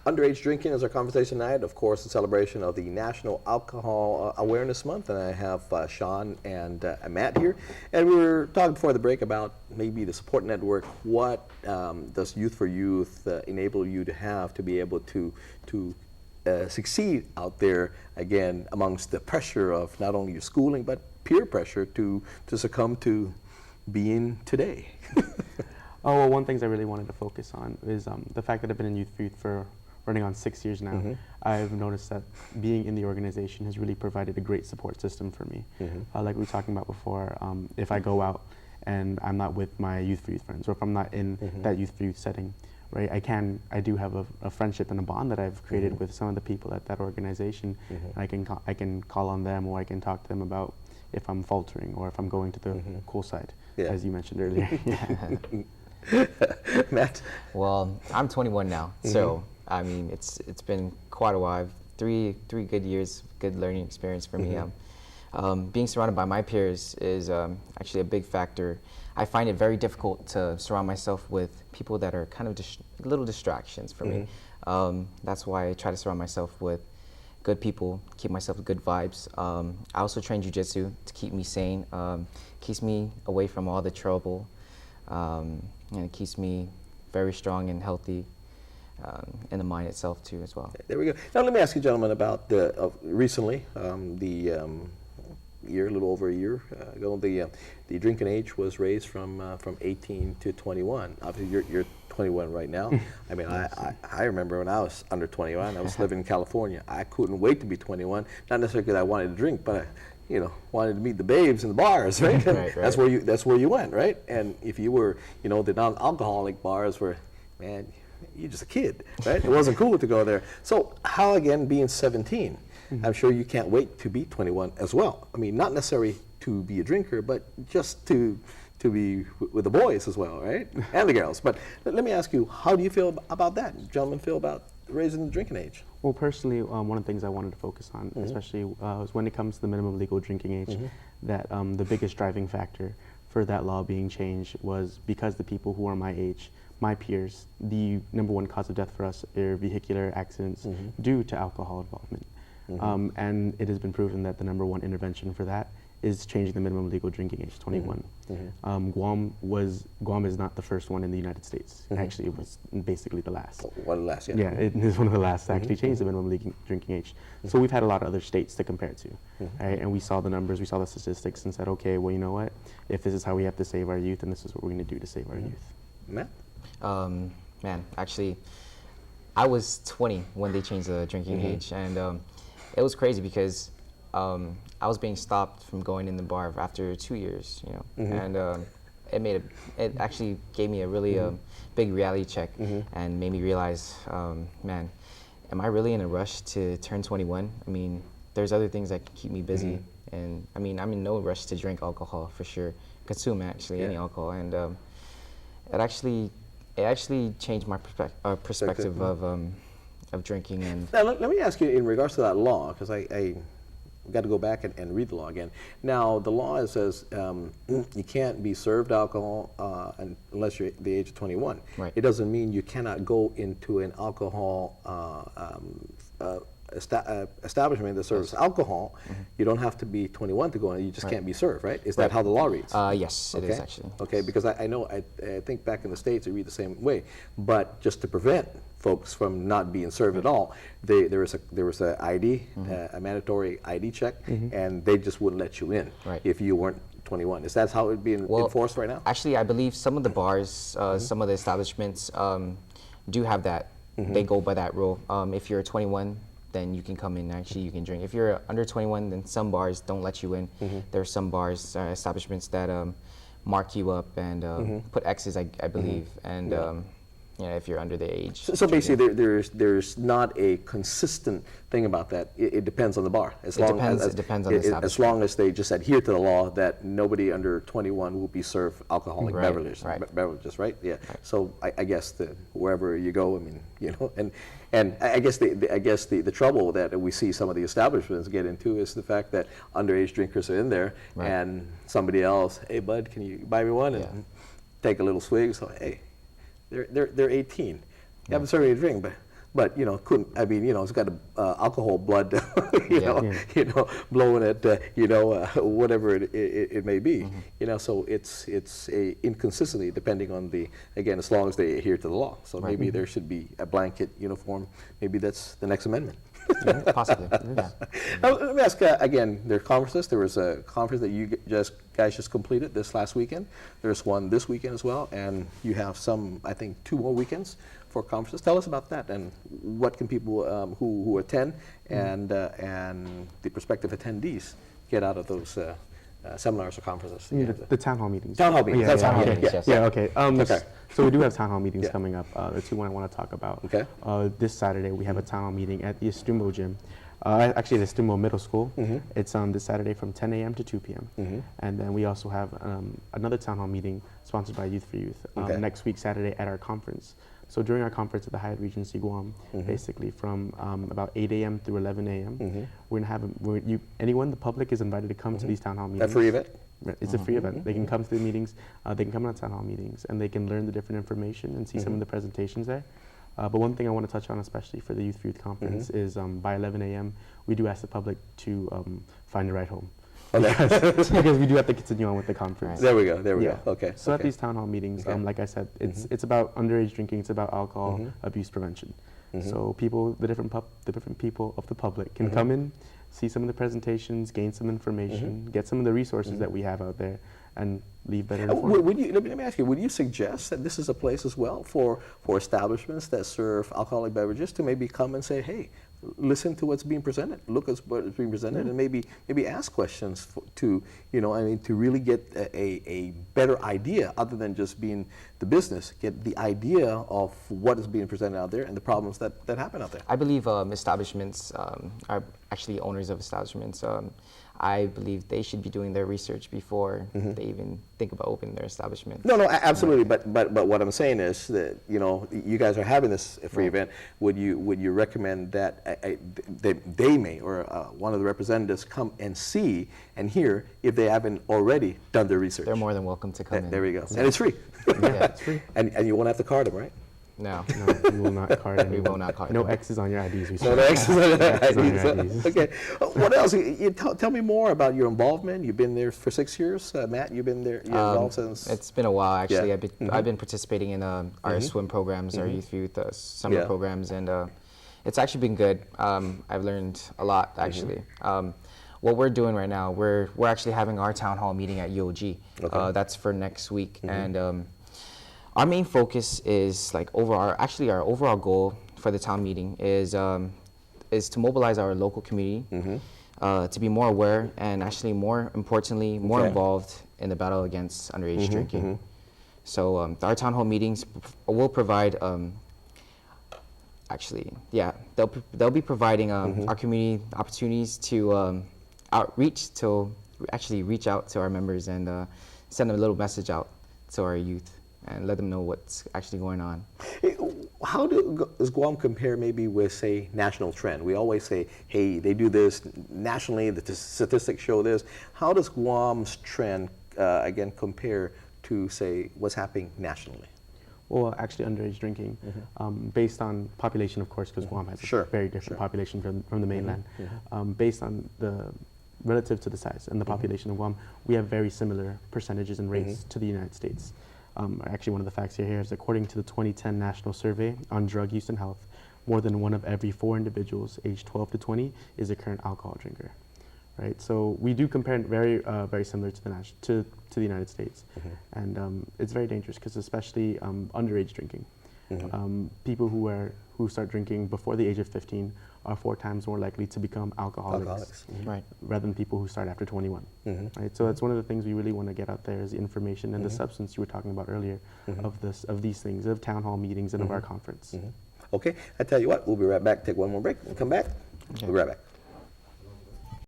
Underage drinking is our conversation tonight. Of course, a celebration of the National Alcohol Awareness Month, and I have Sean and Matt here. And we were talking before the break about maybe the support network. What does Youth for Youth enable you to have to be able to succeed out there, again, amongst the pressure of not only your schooling, but peer pressure to succumb to being today? Oh, well, one thing I really wanted to focus on is the fact that I've been in Youth for Youth for running on 6 years now. I've noticed that being in the organization has really provided a great support system for me. Like we were talking about before, if I go out and I'm not with my Youth for Youth friends, or if I'm not in that Youth for Youth setting, right, I do have a friendship and a bond that I've created with some of the people at that organization. I can call on them, or I can talk to them about if I'm faltering or if I'm going to the cool side, as you mentioned earlier. Matt? Well, I'm 21 now, so I mean it's been quite a while. Three good years, good learning experience for me. Being surrounded by my peers is actually a big factor. I find it very difficult to surround myself with people that are kind of little distractions for me. That's why I try to surround myself with good people, keep myself with good vibes. I also train jiu-jitsu to keep me sane, keeps me away from all the trouble, and it keeps me very strong and healthy in the mind itself too as well. There we go. Now let me ask you gentlemen about recently, a little over a year ago, the drinking age was raised from 18 to 21. Obviously you're 21 right now. I mean, I remember when I was under 21, I was living in California. I couldn't wait to be 21, not necessarily because I wanted to drink, but I wanted to meet the babes in the bars, right? Right. That's where you went, right? And if you were, the non-alcoholic bars were, man, you're just a kid, right? It wasn't cool to go there. So how, again, being 17, I'm sure you can't wait to be 21 as well. I mean, not necessarily to be a drinker, but just to be with the boys as well, right? And the girls. But let me ask you, how do you feel about that? Gentlemen feel about raising the drinking age? Well, personally, one of the things I wanted to focus on, especially was when it comes to the minimum legal drinking age, that the biggest driving factor for that law being changed was because the people who are my age, my peers, the #1 cause of death for us are vehicular accidents due to alcohol involvement. And it has been proven that the #1 intervention for that is changing the minimum legal drinking age, 21. Guam is not the first one in the United States. Actually, it was basically the last. One of the last, yeah. Yeah, it is one of the last to actually change the minimum legal drinking age. So we've had a lot of other states to compare to, right? And we saw the numbers, we saw the statistics, and said, okay, well, you know what? If this is how we have to save our youth, then this is what we're going to do to save our youth. Matt? Man, actually, I was 20 when they changed the drinking age, and it was crazy because I was being stopped from going in the bar after 2 years, and it actually gave me a really big reality check and made me realize, man, am I really in a rush to turn 21? I mean, there's other things that can keep me busy, and I mean, I'm in no rush to drink alcohol for sure, consume actually any alcohol, and it actually changed my perspective of drinking. And now let me ask you in regards to that law, because I got to go back and read the law again. Now the law says you can't be served alcohol unless you're the age of 21. Right. It doesn't mean you cannot go into an alcohol establishment that serves alcohol. You don't have to be 21 to go in. You just can't be served, right? Is that how the law reads? Yes, it is actually. Okay, because I know, I think back in the States they read the same way. But just to prevent folks from not being served at all, there was a ID, a mandatory ID check, and they just wouldn't let you in if you weren't 21. Is that how it's being enforced right now? Actually, I believe some of the bars, some of the establishments do have that. They go by that rule. If you're 21, then you can come in, actually you can drink. If you're under 21, then some bars don't let you in. There are some bars, establishments that mark you up and put X's, I believe, and if you're under the age. So basically there's not a consistent thing about that. It depends on the bar. It depends on the establishment. As long as they just adhere to the law that nobody under 21 will be served alcoholic beverages, right? Yeah. So I guess wherever you go, I mean, and I guess the trouble that we see some of the establishments get into is the fact that underage drinkers are in there and somebody else, hey bud, can you buy me one, and take a little swig. So hey, they're 18. You haven't served me a drink, but but couldn't. I mean, it's got alcohol blood, Yeah. blowing it, whatever it may be. So it's a inconsistency depending on again, as long as they adhere to the law. So maybe there should be a blanket uniform. Maybe that's the next amendment. Possibly. Yeah. Now, let me ask again. There are conferences. There was a conference that you guys just completed this last weekend. There's one this weekend as well, and you have I think 2 more weekends for conferences. Tell us about that and what can people who attend and the prospective attendees get out of those seminars or conferences. You mean the town hall meetings? Town hall meetings. That's town hall yeah, meetings, yeah. yes. Yeah, okay. Okay. So we do have town hall meetings Yeah. coming up. The 2 I want to talk about. Okay. This Saturday we have a town hall meeting at the Estumbo Gym. Actually, the Estumbo Middle School. It's on this Saturday from 10 a.m. to 2 p.m. And then we also have another town hall meeting sponsored by Youth for Youth Okay. next week Saturday at our conference. So during our conference at the Hyatt Regency Guam, basically from about 8 a.m. through 11 a.m., we're gonna have anyone, the public is invited to come to these town hall meetings. A free event. It's a free event. They can come to the meetings, they can come to town hall meetings, and they can learn the different information and see some of the presentations there. But one thing I want to touch on, especially for the Youth for Youth Conference, is by 11 a.m., we do ask the public to find a ride home. Because we do have to continue on with the conference. There we go. There we Yeah. go. Okay. So at okay. these town hall meetings, Okay. like I said, it's about underage drinking, it's about alcohol abuse prevention. So the different people of the public can come in, see some of the presentations, gain some information, get some of the resources that we have out there, and leave better informed. Let me ask you, would you suggest that this is a place as well for establishments that serve alcoholic beverages to maybe come and say, hey, listen to what's being presented, look at what's being presented, and maybe ask questions to really get a better idea other than just being the business, get the idea of what is being presented out there and the problems that happen out there. I believe establishments are actually owners of establishments. I believe they should be doing their research before they even think about opening their establishment. No, absolutely. But what I'm saying is that you guys are having this free event. Would you recommend that they may or one of the representatives come and see and hear if they haven't already done their research? They're more than welcome to come in. There we go. And it's free. Yeah, it's free. And you won't have to card them, right? No. No, we will not card We anyone. will not card No anyone. X's on your IDs. We No, say. the X's on the X's on your IDs. IDs. Okay. What else? Tell me more about your involvement. You've been there for 6 years. Matt, you've been there. You're involved since. It's been a while, actually. Yeah. I've been participating in our swim programs, our youth summer Yeah. programs, and it's actually been good. I've learned a lot, actually. What we're doing right now, we're actually having our town hall meeting at UOG. Okay. That's for next week, and our main focus is our overall goal for the town meeting is to mobilize our local community to be more aware and actually more importantly more involved in the battle against underage drinking. So our town hall meetings will provide they'll be providing our community opportunities to reach out to our members and send a little message out to our youth and let them know what's actually going on. How does Guam compare maybe with, say, national trend? We always say, hey, they do this nationally, the statistics show this. How does Guam's trend, again, compare to, say, what's happening nationally? Well, actually, underage drinking, based on population, of course, because Guam has a very different population from the mainland. Based on relative to the size and the population of Guam, we have very similar percentages and rates to the United States. Actually, one of the facts here is according to the 2010 National Survey on Drug Use and Health, more than 1 of every 4 individuals aged 12 to 20 is a current alcohol drinker. Right, so we do compare very similar to the United States, and it's very dangerous because especially underage drinking, people who start drinking before the age of 15 are 4 times more likely to become alcoholics. Right. Rather than people who start after 21. Right, so that's one of the things we really want to get out there is the information and the substance you were talking about earlier of these things, of town hall meetings and of our conference. Okay, I tell you what, we'll be right back. Take one more break. We'll come back. Okay. We'll be right back.